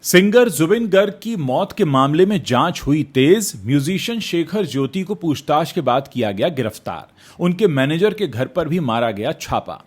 Singer Zubeen Garg की मौत के मामले में जांच हुई तेज। म्यूजिशियन शेखर ज्योति को पूछताछ के बाद किया गया गिरफ्तार। उनके मैनेजर के घर पर भी मारा गया छापा।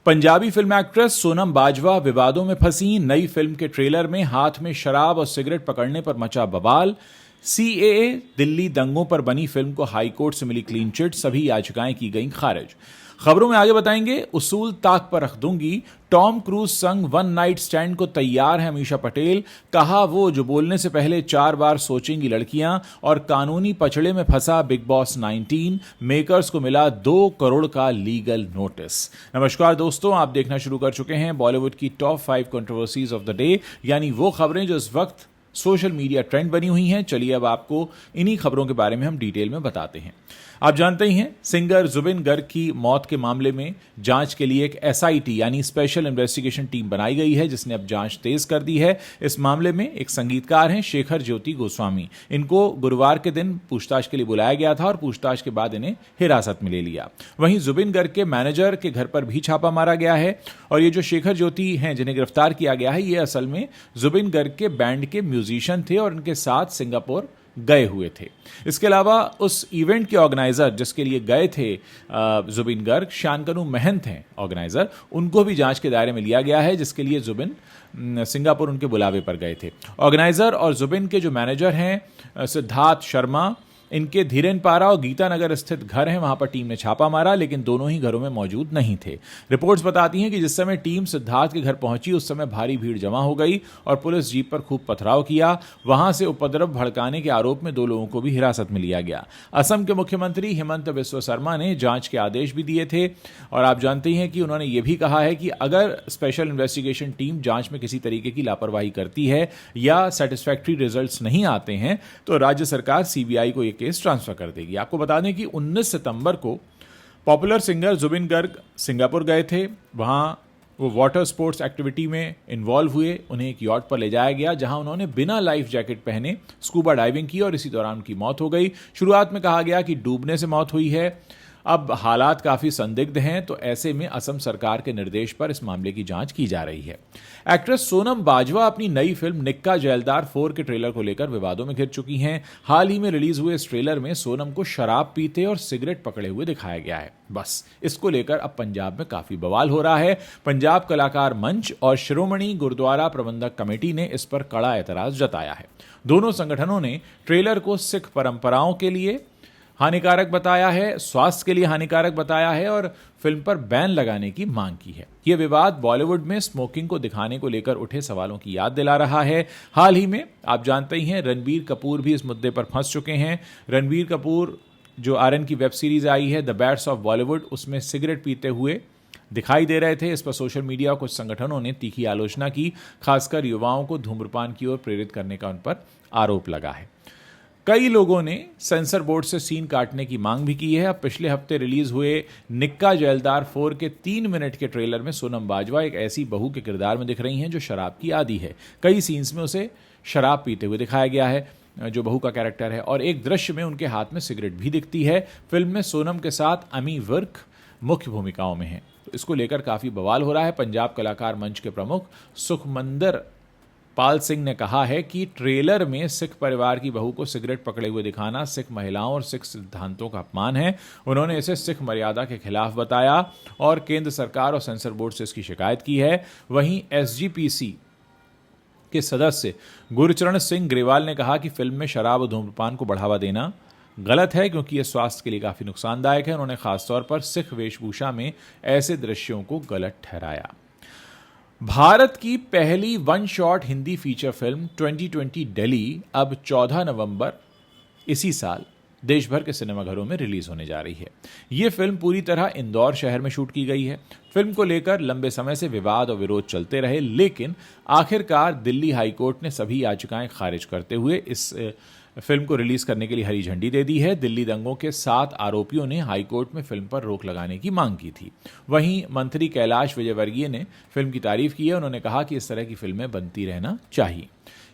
पंजाबी फिल्म एक्ट्रेस सोनम बाजवा विवादों में फंसी। नई फिल्म के ट्रेलर में हाथ में शराब और सिगरेट पकड़ने पर मचा बवाल। सीएए दिल्ली दंगों पर बनी फिल्म को हाईकोर्ट से मिली क्लीन चिट। सभी याचिकाएं की गईं खारिज। खबरों में आगे बताएंगे, उसूल ताक पर रख दूंगी। टॉम क्रूज संग वन नाइट स्टैंड को तैयार है अमीषा पटेल। कहा वो जो बोलने से पहले 4 बार सोचेंगी लड़कियां। और कानूनी पचड़े में फंसा बिग बॉस 19। मेकर्स को मिला 2 करोड़ का लीगल नोटिस। नमस्कार दोस्तों, आप देखना शुरू कर चुके हैं बॉलीवुड की top 5 controversies of the day, यानी वो खबरें जो इस वक्त सोशल मीडिया ट्रेंड बनी हुई हैं। चलिए अब आपको इन्हीं खबरों के बारे में हम डिटेल में बताते हैं। आप जानते ही हैं, सिंगर जुबिन गर्ग की मौत के मामले में जांच के लिए एक एसआईटी यानी स्पेशल इन्वेस्टिगेशन टीम बनाई गई है, जिसने अब जांच तेज कर दी है। इस मामले में एक संगीतकार हैं शेखर ज्योति गोस्वामी। इनको गुरुवार के दिन पूछताछ के लिए बुलाया गया था और पूछताछ के बाद इन्हें हिरासत में ले लिया। वहीं जुबिन गर्ग के मैनेजर के घर पर भी छापा मारा गया है। और ये जो शेखर ज्योति हैं जिन्हें गिरफ्तार किया गया है, ये असल में जुबिन गर्ग के बैंड के म्यूजिशियन थे और इनके साथ सिंगापुर गए हुए थे। इसके अलावा उस इवेंट के ऑर्गेनाइजर जिसके लिए गए थे जुबिन गर्ग, शानकनु महंत हैं ऑर्गेनाइजर, उनको भी जांच के दायरे में लिया गया है, जिसके लिए जुबिन सिंगापुर उनके बुलावे पर गए थे। ऑर्गेनाइजर और जुबिन के जो मैनेजर हैं सिद्धार्थ शर्मा, इनके धीरेनपारा और गीतानगर स्थित घर हैं, वहां पर टीम ने छापा मारा, लेकिन दोनों ही घरों में मौजूद नहीं थे। रिपोर्ट्स बताती हैं कि जिस समय टीम सिद्धार्थ के घर पहुंची उस समय भारी भीड़ जमा हो गई और पुलिस जीप पर खूब पथराव किया। वहां से उपद्रव भड़काने के आरोप में 2 लोगों को भी हिरासत में लिया गया। असम के मुख्यमंत्री हिमंत बिस्वा शर्मा ने जांच के आदेश भी दिए थे और आप जानते हैं कि उन्होंने ये भी कहा है कि अगर स्पेशल इन्वेस्टिगेशन टीम जांच में किसी तरीके की लापरवाही करती है या सेटिस्फैक्ट्री रिजल्ट्स नहीं आते हैं तो राज्य सरकार सीबीआई को केस ट्रांसफर कर देगी। आपको बता दें कि 19 सितंबर को popular singer Zubeen Garg Singapore गए थे। वहां वो वाटर स्पोर्ट्स एक्टिविटी में इन्वॉल्व हुए। उन्हें एक यॉट पर ले जाया गया जहां उन्होंने बिना लाइफ जैकेट पहने स्कूबा डाइविंग की और इसी दौरान उनकी मौत हो गई। शुरुआत में कहा गया कि डूबने से मौत हुई है। अब हालात काफी संदिग्ध हैं, तो ऐसे में असम सरकार के निर्देश पर इस मामले की जांच की जा रही है। एक्ट्रेस सोनम बाजवा अपनी नई फिल्म निक्का जैलदार 4 के ट्रेलर को लेकर विवादों में घिर चुकी हैं। हाल ही में रिलीज हुए इस ट्रेलर में सोनम को शराब पीते और सिगरेट पकड़े हुए दिखाया गया है। बस इसको लेकर अब पंजाब में काफी बवाल हो रहा है। पंजाब कलाकार मंच और शिरोमणि गुरुद्वारा प्रबंधक कमेटी ने इस पर कड़ा एतराज जताया है। दोनों संगठनों ने ट्रेलर को सिख परंपराओं के लिए हानिकारक बताया है, स्वास्थ्य के लिए हानिकारक बताया है और फिल्म पर बैन लगाने की मांग की है। यह विवाद बॉलीवुड में स्मोकिंग को दिखाने को लेकर उठे सवालों की याद दिला रहा है। हाल ही में आप जानते ही हैं, रणबीर कपूर भी इस मुद्दे पर फंस चुके हैं। रणबीर कपूर जो आर्यन की वेब सीरीज आई है द बैट्स ऑफ बॉलीवुड, उसमें सिगरेट पीते हुए दिखाई दे रहे थे। इस पर सोशल मीडिया कुछ संगठनों ने तीखी आलोचना की, खासकर युवाओं को धूम्रपान की ओर प्रेरित करने का उन पर आरोप लगा है। कई लोगों ने सेंसर बोर्ड से सीन काटने की मांग भी की है। अब पिछले हफ्ते रिलीज हुए निक्का जैलदार 4 के 3 मिनट के ट्रेलर में सोनम बाजवा एक ऐसी बहू के किरदार में दिख रही हैं जो शराब की आदी है। कई सीन्स में उसे शराब पीते हुए दिखाया गया है जो बहू का कैरेक्टर है, और एक दृश्य में उनके हाथ में सिगरेट भी दिखती है। फिल्म में सोनम के साथ अमी विर्क मुख्य भूमिकाओं में है। तो इसको लेकर काफी बवाल हो रहा है। पंजाब कलाकार मंच के प्रमुख सुखमंदर पाल सिंह ने कहा है कि ट्रेलर में सिख परिवार की बहू को सिगरेट पकड़े हुए दिखाना सिख महिलाओं और सिख सिद्धांतों का अपमान है। उन्होंने इसे सिख मर्यादा के खिलाफ बताया और केंद्र सरकार और सेंसर बोर्ड से इसकी शिकायत की है। वहीं एसजीपीसी के सदस्य गुरचरण सिंह ग्रेवाल ने कहा कि फिल्म में शराब और धूम्रपान को बढ़ावा देना गलत है क्योंकि यह स्वास्थ्य के लिए काफी नुकसानदायक है। उन्होंने खासतौर पर सिख वेशभूषा में ऐसे दृश्यों को गलत ठहराया। भारत की पहली one shot Hindi feature film 2020 Delhi अब 14 नवंबर इसी साल देश भर के सिनेमाघरों में रिलीज होने जा रही है। यह फिल्म पूरी तरह इंदौर शहर में शूट की गई है। फिल्म को लेकर लंबे समय से विवाद और विरोध चलते रहे, लेकिन आखिरकार दिल्ली हाईकोर्ट ने सभी याचिकाएं खारिज करते हुए इस फिल्म को रिलीज करने के लिए हरी झंडी दे दी है। दिल्ली दंगों के 7 आरोपियों ने हाईकोर्ट में फिल्म पर रोक लगाने की मांग की थी। वहीं मंत्री कैलाश विजयवर्गीय ने फिल्म की तारीफ की है। उन्होंने कहा कि इस तरह की फिल्में बनती रहना चाहिए।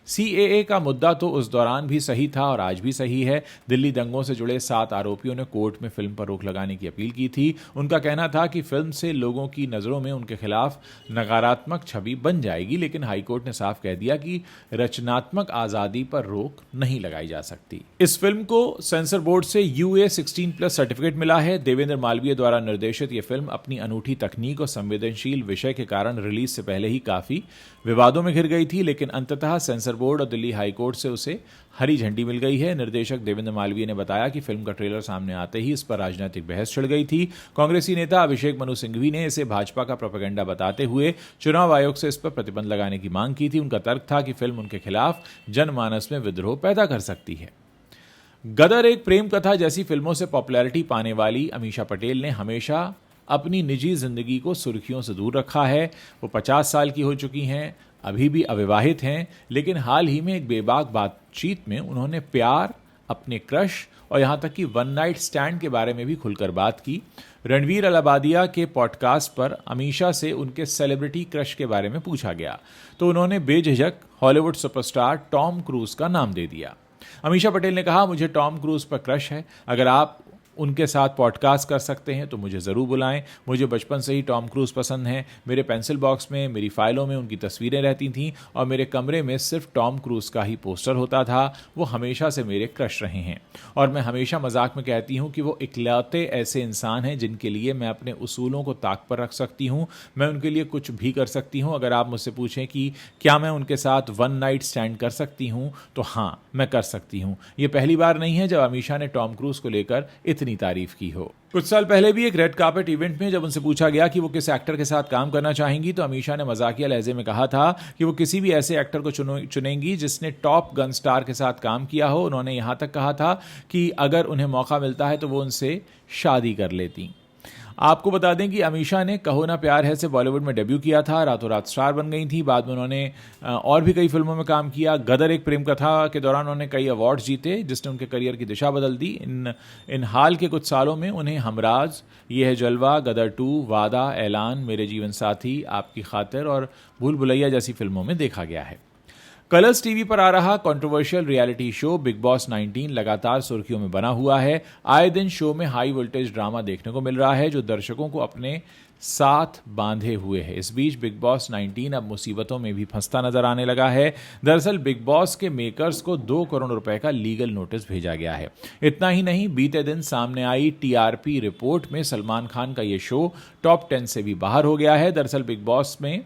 सीएए का मुद्दा तो उस दौरान भी सही था और आज भी सही है। दिल्ली दंगों से जुड़े 7 आरोपियों ने कोर्ट में फिल्म पर रोक लगाने की अपील की थी। उनका कहना था कि फिल्म से लोगों की नज़रों में उनके खिलाफ नकारात्मक छवि बन जाएगी, लेकिन हाईकोर्ट ने साफ कह दिया कि रचनात्मक आज़ादी पर रोक नहीं लगाई जा सकती। इस फिल्म को सेंसर बोर्ड से UA 16+ सर्टिफिकेट मिला है। देवेंद्र मालवीय द्वारा निर्देशित यह फिल्म अपनी अनूठी तकनीक और संवेदनशील विषय के कारण रिलीज से पहले ही काफी विवादों में घिर गई थी, लेकिन अंततः सेंसर बोर्ड और दिल्ली हाईकोर्ट से उसे हरी झंडी मिल गई है। निर्देशक देवेंद्र मालवीय ने बताया कि फिल्म का ट्रेलर सामने आते ही इस पर राजनीतिक बहस छिड़ गई थी। कांग्रेसी नेता अभिषेक मनु सिंघवी ने इसे भाजपा का प्रोपेगेंडा बताते हुए चुनाव आयोग से इस पर प्रतिबंध लगाने की मांग की थी। उनका तर्क था कि फिल्म उनके खिलाफ जनमानस में विद्रोह पैदा कर सकती है। गदर एक प्रेम कथा जैसी फिल्मों से पॉपुलैरिटी पाने वाली अमीषा पटेल ने हमेशा अपनी निजी जिंदगी को सुर्खियों से दूर रखा है। वो 50 साल की हो चुकी हैं, अभी भी अविवाहित हैं, लेकिन हाल ही में एक बेबाक बातचीत में उन्होंने प्यार, अपने क्रश और यहाँ तक कि वन नाइट स्टैंड के बारे में भी खुलकर बात की। रणवीर अलाबादिया के पॉडकास्ट पर अमीषा से उनके सेलिब्रिटी क्रश के बारे में पूछा गया तो उन्होंने बेझिझक हॉलीवुड सुपरस्टार टॉम क्रूज का नाम दे दिया। अमीषा पटेल ने कहा, मुझे टॉम क्रूज पर क्रश है, अगर आप उनके साथ पॉडकास्ट कर सकते हैं तो मुझे ज़रूर बुलाएं। मुझे बचपन से ही टॉम क्रूज पसंद हैं। मेरे पेंसिल बॉक्स में, मेरी फाइलों में उनकी तस्वीरें रहती थीं और मेरे कमरे में सिर्फ टॉम क्रूज का ही पोस्टर होता था। वो हमेशा से मेरे क्रश रहे हैं और मैं हमेशा मजाक में कहती हूँ कि वो इकलौते ऐसे इंसान हैं जिनके लिए मैं अपने उसूलों को ताक पर रख सकती हूँ। मैं उनके लिए कुछ भी कर सकती हूँ। अगर आप मुझसे पूछें कि क्या मैं उनके साथ वन नाइट स्टैंड कर सकती हूँ तो हाँ, मैं कर सकती हूँ। ये पहली बार नहीं है जब अमीषा ने टॉम क्रूज को लेकर इतनी तारीफ की हो। कुछ साल पहले भी एक रेड कार्पेट इवेंट में जब उनसे पूछा गया कि वो किस एक्टर के साथ काम करना चाहेंगी तो अमीषा ने मजाकिया लहजे में कहा था कि वो किसी भी ऐसे एक्टर को चुनेंगी जिसने टॉप गन स्टार के साथ काम किया हो। उन्होंने यहां तक कहा था कि अगर उन्हें मौका मिलता है तो वो उनसे शादी कर लेती। आपको बता दें कि अमीषा ने कहो ना प्यार है से बॉलीवुड में डेब्यू किया था, रातों रात स्टार बन गई थी। बाद में उन्होंने और भी कई फिल्मों में काम किया। गदर एक प्रेम कथा के दौरान उन्होंने कई अवार्ड्स जीते जिसने उनके करियर की दिशा बदल दी। इन हाल के कुछ सालों में उन्हें हमराज, ये है जलवा, गदर 2, वादा, ऐलान, मेरे जीवन साथी, आपकी खातिर और भूल भुलैया जैसी फिल्मों में देखा गया है। कलर्स टीवी पर आ रहा controversial reality show big boss 19 लगातार सुर्खियों में बना हुआ है। आए दिन शो में हाई वोल्टेज ड्रामा देखने को मिल रहा है जो दर्शकों को अपने साथ बांधे हुए है। इस बीच बिग बॉस 19 अब मुसीबतों में भी फंसता नजर आने लगा है। दरअसल बिग बॉस के मेकर्स को 2 करोड़ रुपए का लीगल नोटिस भेजा गया है। इतना ही नहीं, बीते दिन सामने आई TRP रिपोर्ट में सलमान खान का यह शो टॉप 10 से भी बाहर हो गया है। दरअसल बिग बॉस में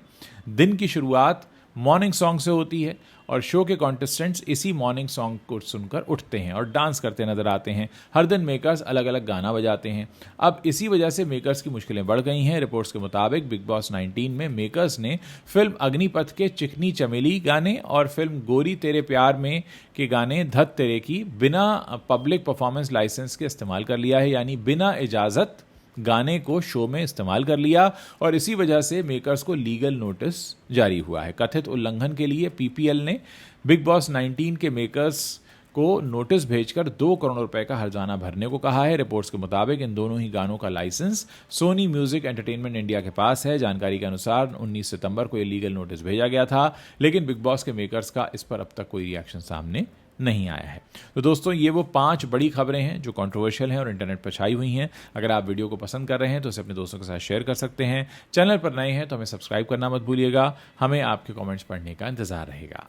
दिन की शुरुआत मॉर्निंग सॉन्ग से होती है और शो के कॉन्टेस्टेंट्स इसी मॉर्निंग सॉन्ग को सुनकर उठते हैं और डांस करते नजर आते हैं। हर दिन मेकर्स अलग अलग गाना बजाते हैं। अब इसी वजह से मेकर्स की मुश्किलें बढ़ गई हैं। रिपोर्ट्स के मुताबिक बिग बॉस 19 में मेकर्स ने फिल्म अग्निपथ के चिकनी चमेली गाने और फिल्म गोरी तेरे प्यार में के गाने धत तेरे की बिना पब्लिक परफॉर्मेंस लाइसेंस के इस्तेमाल कर लिया है, यानी बिना इजाजत गाने को शो में इस्तेमाल कर लिया और इसी वजह से मेकर्स को लीगल नोटिस जारी हुआ है। कथित उल्लंघन के लिए PPL ने बिग बॉस 19 के मेकर्स को नोटिस भेजकर 2 करोड़ रुपए का हर्जाना भरने को कहा है। रिपोर्ट्स के मुताबिक इन दोनों ही गानों का licence Sony music entertainment India के पास है। जानकारी के अनुसार 19 सितंबर को यह लीगल नोटिस भेजा गया था, लेकिन बिग बॉस के मेकर्स का इस पर अब तक कोई रिएक्शन सामने नहीं आया है। तो दोस्तों, ये वो 5 बड़ी खबरें हैं जो कंट्रोवर्शियल हैं और इंटरनेट पर छाई हुई हैं। अगर आप वीडियो को पसंद कर रहे हैं तो इसे अपने दोस्तों के साथ शेयर कर सकते हैं। चैनल पर नए हैं तो हमें सब्सक्राइब करना मत भूलिएगा। हमें आपके कमेंट्स पढ़ने का इंतजार रहेगा।